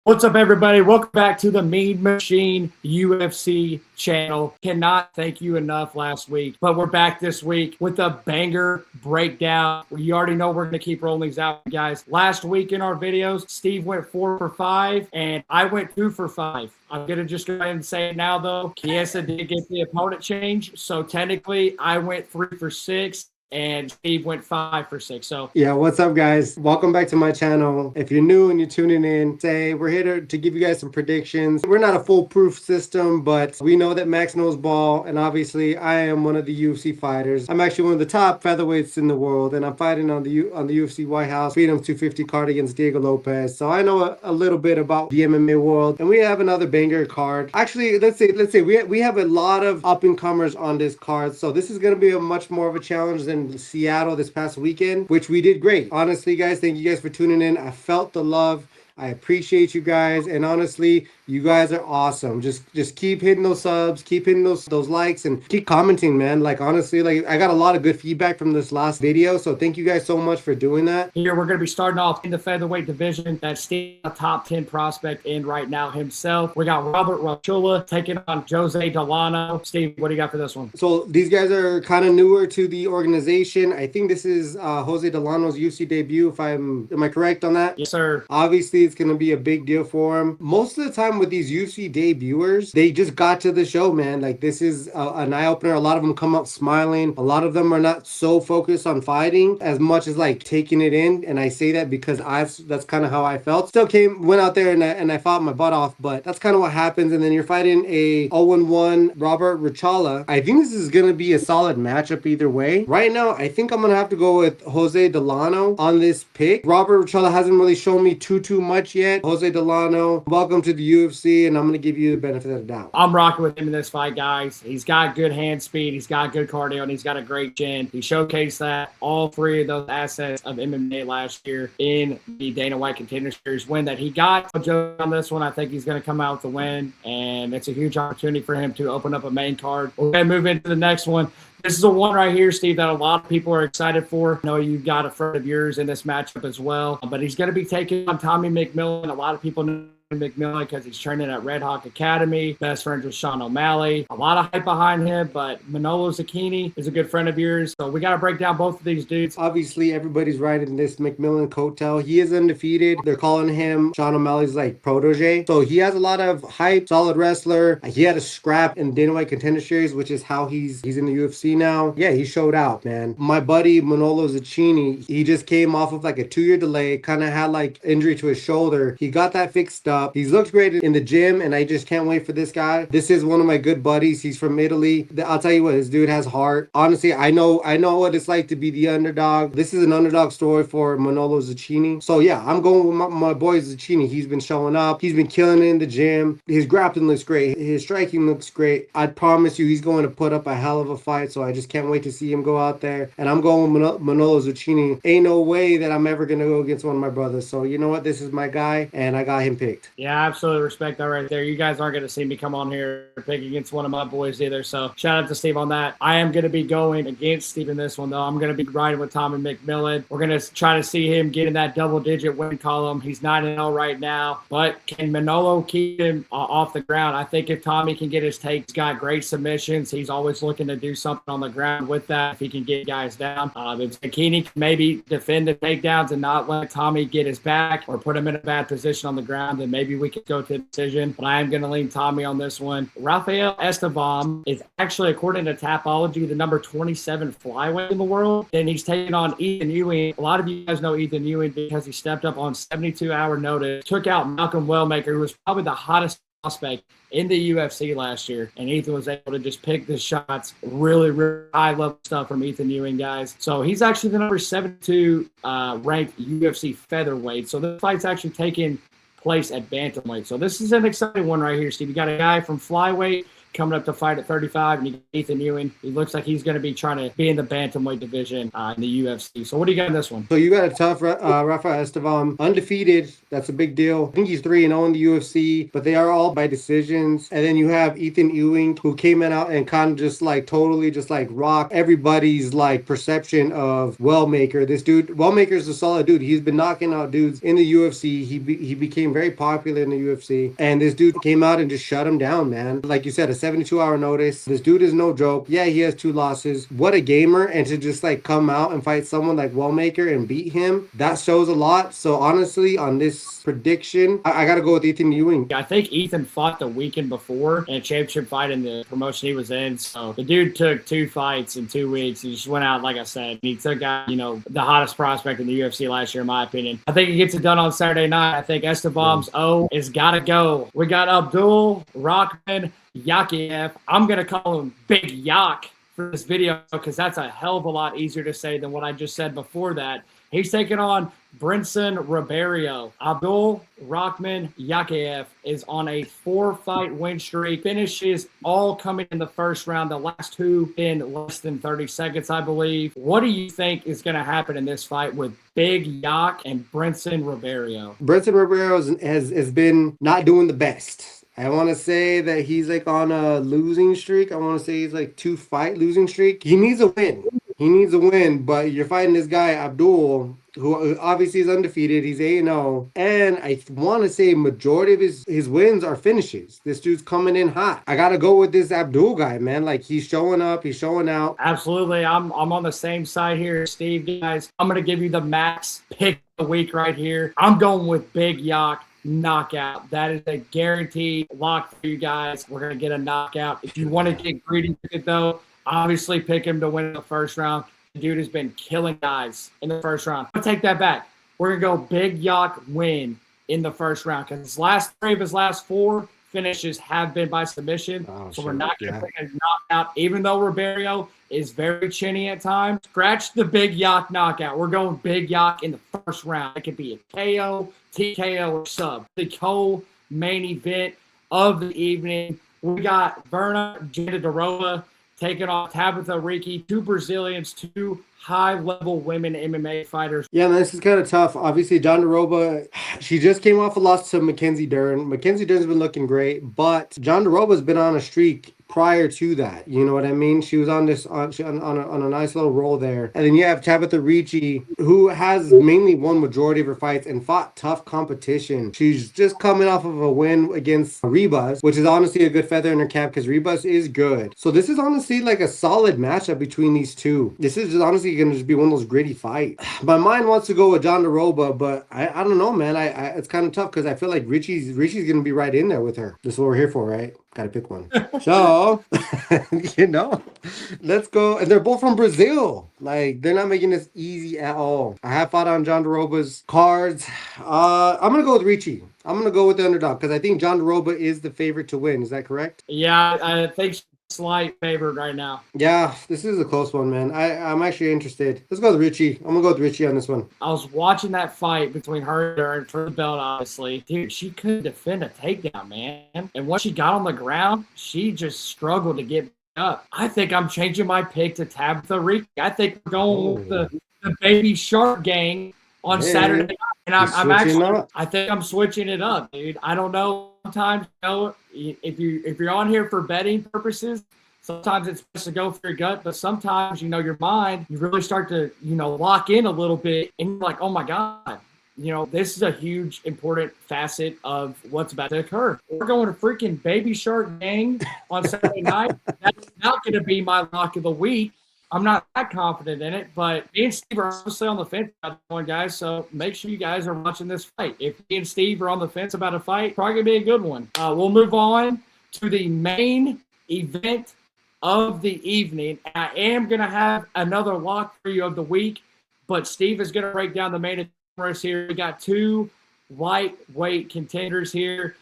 What's up, everybody? Welcome back to the Mean Machine UFC channel. Cannot thank you enough last week, but we're back this week with a banger breakdown. You already know we're going to keep rolling these out, guys. Last week in our videos, Steve went 4 for 5, and I went 2 for 5. I'm going to just go ahead and say it now, though. Chiesa did get the opponent change, so technically I went 3 for 6. And Steve went 5 for 6. So yeah, what's up, guys? Welcome back to my channel. If you're new and you're tuning in, we're here to give you guys some predictions. We're not a foolproof system, but we know that Max knows ball, and obviously I am one of the UFC fighters. I'm actually one of the top featherweights in the world, and I'm fighting on the UFC Whitehouse Freedom 250 card against Diego Lopez. So I know a little bit about the MMA world, and we have another banger card. Actually, let's say we have a lot of up and comers on this card, so this is going to be a much more of a challenge than Seattle this past weekend, which we did great. Honestly, guys, thank you guys for tuning in. I felt the love. I appreciate you guys, and honestly, you guys are awesome. Just keep hitting those subs, keep hitting those likes, and keep commenting, man. Like, honestly, like, I got a lot of good feedback from this last video, so thank you guys so much for doing that. Here we're going to be starting off in the featherweight division. That's Steve, a top 10 prospect in right now himself. We got Robert Ruchala taking on Jose Delano. Steve, what do you got for this one? So these guys are kind of newer to the organization. I think this is Jose Delano's UFC debut. Am I correct on that? Yes, sir. Obviously, it's going to be a big deal for him. Most of the time with these UFC debuters, they just got to the show, man. Like, this is an eye-opener. A lot of them come up smiling. A lot of them are not so focused on fighting as much as like taking it in. And I say that because that's kind of how I felt. Still went out there and I fought my butt off, but that's kind of what happens. And then you're fighting a 0-1 Robert Ruchala. I think this is going to be a solid matchup either way. Right now, I think I'm going to have to go with Jose Delano on this pick. Robert Ruchala hasn't really shown me too much yet. Jose Delano, welcome to the UFC, and I'm going to give you the benefit of the doubt. I'm rocking with him in this fight, guys. He's got good hand speed, he's got good cardio, and he's got a great chin. He showcased that all three of those assets of MMA last year in the Dana White Contender Series win that he got. On this one, I think he's going to come out with the win, and it's a huge opportunity for him to open up a main card. We're going to move into the next one. This is a one right here, Steve, that a lot of people are excited for. I know you've got a friend of yours in this matchup as well, but he's going to be taking on Tommy McMillen. A lot of people know McMillen because he's training at Red Hawk Academy, best friends with Sean O'Malley. A lot of hype behind him, but Manolo Zecchini is a good friend of yours. So we got to break down both of these dudes. Obviously, everybody's riding this McMillen coattail. He is undefeated. They're calling him Sean O'Malley's like protege. So he has a lot of hype, solid wrestler. He had a scrap in Dana White Contender Series, which is how he's in the UFC now. Yeah, he showed out, man. My buddy Manolo Zecchini, he just came off of like a 2-year delay, kind of had like injury to his shoulder. He got that fixed up. He's looked great in the gym, and I just can't wait for this guy. This is one of my good buddies. He's from Italy. I'll tell you what, this dude has heart. Honestly, I know what it's like to be the underdog. This is an underdog story for Manolo Zecchini. So yeah, I'm going with my boy Zecchini. He's been showing up. He's been killing it in the gym. His grappling looks great. His striking looks great. I promise you, he's going to put up a hell of a fight. So I just can't wait to see him go out there. And I'm going with Manolo Zecchini. Ain't no way that I'm ever going to go against one of my brothers. So you know what? This is my guy, and I got him picked. Yeah, I absolutely respect that right there. You guys aren't going to see me come on here pick against one of my boys either. So shout out to Steve on that. I am going to be going against Steve in this one, though. I'm going to be riding with Tommy McMillen. We're going to try to see him get in that double-digit win column. He's 9-0 right now. But can Manolo keep him off the ground? I think if Tommy can get his take, he's got great submissions. He's always looking to do something on the ground with that if he can get guys down. If Zecchini can maybe defend the takedowns and not let Tommy get his back or put him in a bad position on the ground, then maybe we could go to a decision. But I am going to lean Tommy on this one. Rafael Estebam is actually, according to Tapology, the number 27 flyweight in the world. And he's taking on Ethan Ewing. A lot of you guys know Ethan Ewing because he stepped up on 72-hour notice, took out Malcolm Wellmaker, who was probably the hottest prospect in the UFC last year, and Ethan was able to just pick the shots. Really high level stuff from Ethan Ewing, guys. So he's actually the number 72 ranked UFC featherweight. So this fight's actually taking place at bantamweight. So this is an exciting one right here, Steve. You got a guy from flyweight coming up to fight at 35, and you got Ethan Ewing. He looks like he's going to be trying to be in the bantamweight division in the UFC. So what do you got in this one? So you got a tough Rafael Estebam, undefeated. That's a big deal. I think he's 3-0 in the UFC, but they are all by decisions. And then you have Ethan Ewing, who came in out and kind of just like totally just like rocked everybody's like perception of Wellmaker. This dude, Wellmaker is a solid dude. He's been knocking out dudes in the UFC. He became very popular in the UFC, and this dude came out and just shut him down, man. Like you said, a 72-hour notice. This dude is no joke. Yeah, he has 2 losses. What a gamer! And to just like come out and fight someone like Wellmaker and beat him, that shows a lot. So honestly, on this prediction, I gotta go with Ethan Ewing. I think Ethan fought the weekend before in a championship fight in the promotion he was in. So the dude took 2 fights in 2 weeks. He just went out, like I said, he took out, the hottest prospect in the UFC last year, in my opinion. I think he gets it done on Saturday night. I think Estebam's O is gotta go. We got Abdul Rahman Yakhyaev. I'm gonna call him Big Yak for this video because that's a hell of a lot easier to say than what I just said before that. He's taking on Brinson Ribeiro. Abdul Rahman Yakhyaev is on a 4-fight win streak. Finishes all coming in the first round. The last 2 in less than 30 seconds, I believe. What do you think is going to happen in this fight with Big Yak and Brinson Ribeiro? Brinson Ribeiro has been not doing the best. I want to say that he's like on a losing streak. I want to say he's like 2-fight losing streak. He needs a win. He needs a win, but you're fighting this guy, Abdul, who obviously is undefeated. He's 8-0. And I want to say majority of his wins are finishes. This dude's coming in hot. I got to go with this Abdul guy, man. Like, he's showing up. He's showing out. Absolutely. I'm on the same side here, Steve, guys. I'm going to give you the max pick of the week right here. I'm going with Big Yak. Knockout. That is a guaranteed lock for you guys. We're going to get a knockout. If you want to get greedy with it, though, obviously pick him to win the first round. The dude has been killing guys in the first round. I'll take that back. We're going to go Big Yak win in the first round because his last 3 of his last 4 finishes have been by submission. So we're not going to pick a knockout, even though Ribeiro is very chinny at times. Scratch the Big Yak knockout. We're going Big Yak in the first round. It could be a KO, TKO, or sub. The co-main event of the evening. We got Virna Jandiroba taking off Tabitha Ricci, 2 Brazilians, 2 high-level women MMA fighters. Yeah, man, this is kind of tough. Obviously, Jandiroba, she just came off a loss to Mackenzie Dern. Mackenzie Dern's been looking great, but Jandiroba's been on a streak prior to that. You know what I mean? She was on a nice little roll there. And then you have Tabitha Ricci, who has mainly won majority of her fights and fought tough competition. She's just coming off of a win against Ribas, which is honestly a good feather in her cap because Ribas is good. So this is honestly like a solid matchup between these two. This is just honestly going to just be one of those gritty fights. My mind wants to go with Jandiroba, but I don't know, man. It's kind of tough because I feel like Ricci's going to be right in there with her. This is what we're here for, right? Got to pick one. So, let's go. And they're both from Brazil. Like, they're not making this easy at all. I have fought on Jandiroba's cards. I'm going to go with Ricci. I'm going to go with the underdog because I think Jandiroba is the favorite to win. Is that correct? Yeah, I think slight favorite right now. Yeah, this is a close one, man. I'm actually interested. Let's go with Ricci. I'm gonna go with Ricci on this one. I was watching that fight between her and Dern for the belt, obviously. Dude, she couldn't defend a takedown, man. And once she got on the ground, she just struggled to get up. I think I'm changing my pick to Tabitha Ricci. I think we're going with the Baby Shark gang on Saturday night. And I think I'm switching it up, dude. I don't know. Sometimes, if you're on here for betting purposes, sometimes it's best to go for your gut, but sometimes, your mind, you really start to, lock in a little bit and you're like, oh my God, this is a huge, important facet of what's about to occur. We're going to freaking Baby Shark gang on Saturday night. That's not going to be my lock of the week. I'm not that confident in it, but me and Steve are obviously on the fence about that one, guys. So make sure you guys are watching this fight. If me and Steve are on the fence about a fight, probably going to be a good one. We'll move on to the main event of the evening. I am going to have another lock for you of the week, but Steve is going to break down the main event for us here. We got 2 lightweight contenders here.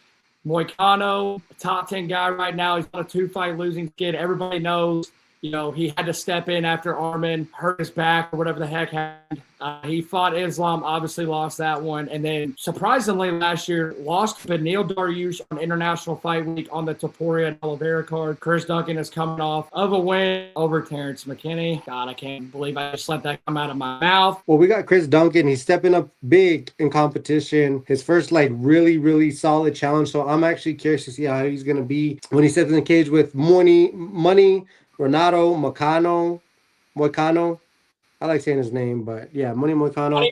Moicano, a top 10 guy right now. He's on a 2-fight losing skid. Everybody knows He had to step in after Arman hurt his back or whatever the heck happened. He fought Islam, obviously lost that one. And then, surprisingly, last year, lost Beneil Dariush on International Fight Week on the Topuria and Oliveira card. Chris Duncan is coming off of a win over Terrence McKinney. God, I can't believe I just let that come out of my mouth. Well, we got Chris Duncan. He's stepping up big in competition. His first, really, really solid challenge. So I'm actually curious to see how he's going to be when he steps in the cage with Money Renato Moicano. I like saying his name, but yeah, Money Moicano.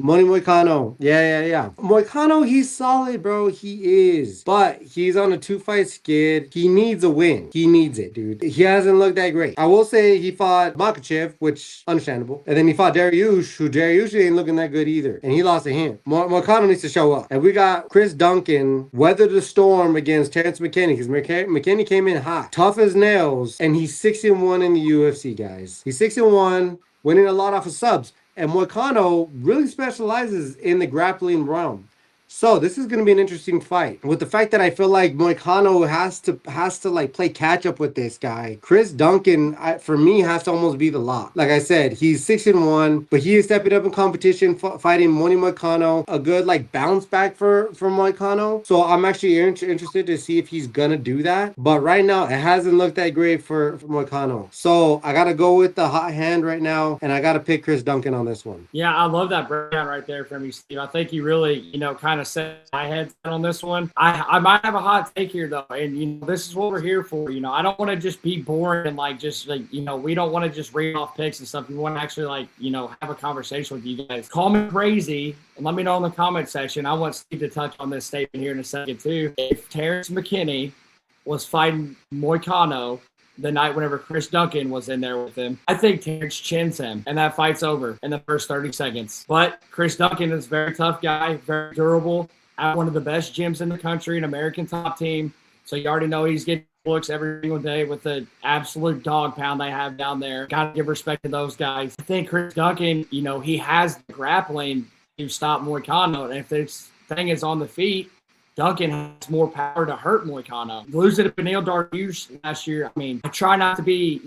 Money Moicano. Yeah. Moicano, he's solid, bro. He is. But he's on a 2-fight skid. He needs a win. He needs it, dude. He hasn't looked that great. I will say he fought Makhachev, which, understandable. And then he fought Dariush, who Dariush ain't looking that good either. And he lost to him. Moicano needs to show up. And we got Chris Duncan weathered the storm against Terrence McKinney, because McKinney came in hot. Tough as nails. And he's 6-1 in the UFC, guys. He's 6-1, winning a lot off of subs. And Moicano really specializes in the grappling realm. So this is going to be an interesting fight. With the fact that I feel like Moicano has to like play catch up with this guy. Chris Duncan, for me, has to almost be the lock. Like I said, he's 6-1, but he is stepping up in competition, fighting Money Moicano. A good like bounce back for Moicano. So I'm actually interested to see if he's gonna do that. But right now, it hasn't looked that great for Moicano. So I gotta go with the hot hand right now, and I gotta pick Chris Duncan on this one. Yeah, I love that breakdown right there from you, Steve. I think you really, kind of set my head on this one. I might have a hot take here though, and this is what we're here for. I don't want to just be boring and we don't want to just read off picks and stuff. We want to actually have a conversation with you guys. Call me crazy and let me know in the comment section. I want Steve to touch on this statement here in a second too. If Terrence McKinney was fighting Moicano the night whenever Chris Duncan was in there with him, I think Terrence chins him, and that fight's over in the first 30 seconds. But Chris Duncan is a very tough guy, very durable, at one of the best gyms in the country, an American top team. So you already know he's getting looks every single day with the absolute dog pound they have down there. Got to give respect to those guys. I think Chris Duncan, he has the grappling to stop Moicano, and if this thing is on the feet, Duncan has more power to hurt Moicano. Losing to Beneil Dariush last year, I try not to be,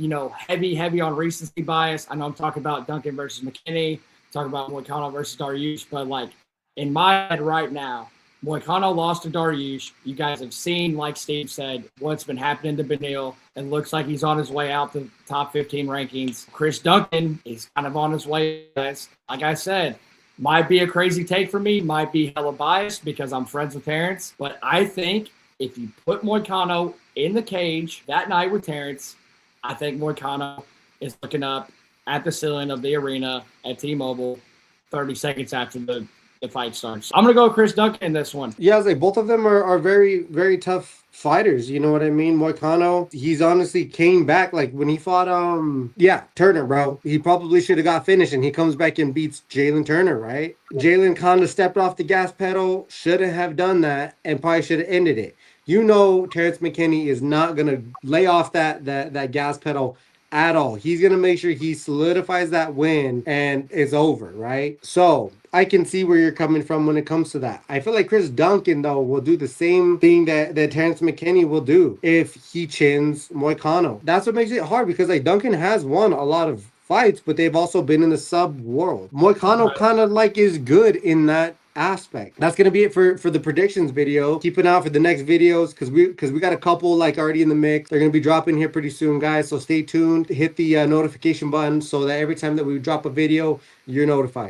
heavy on recency bias. I know I'm talking about Duncan versus McKinney, talking about Moicano versus Dariush, but in my head right now, Moicano lost to Dariush. You guys have seen, like Steve said, what's been happening to Beneil, and looks like he's on his way out to top 15 rankings. Chris Duncan is kind of on his way. Like I said, might be a crazy take for me, might be hella biased because I'm friends with Terrence, but I think if you put Moicano in the cage that night with Terrence, I think Moicano is looking up at the ceiling of the arena at T-Mobile 30 seconds after the fight starts. I'm going to go with Chris Duncan in this one. Yeah, I was like, both of them are very, very tough fighters. You know what I mean? Moicano, he's honestly came back. Like when he fought, Turner, bro. He probably should have got finished, and he comes back and beats Jalen Turner, right? Jalen kind of stepped off the gas pedal, shouldn't have done that, and probably should have ended it. Terrence McKinney is not going to lay off that gas pedal at all. He's going to make sure he solidifies that win and it's over, right? So I can see where you're coming from when it comes to that. I feel like Chris Duncan, though, will do the same thing that Terrence McKinney will do if he chins Moicano. That's what makes it hard, because Duncan has won a lot of fights, but they've also been in the sub world. Moicano kind of is good in that aspect. That's gonna be it for the predictions video. Keep an eye out for the next videos, because we got a couple already in the mix. They're gonna be dropping here pretty soon, guys, so stay tuned. Hit the notification button so that every time that we drop a video, you're notified.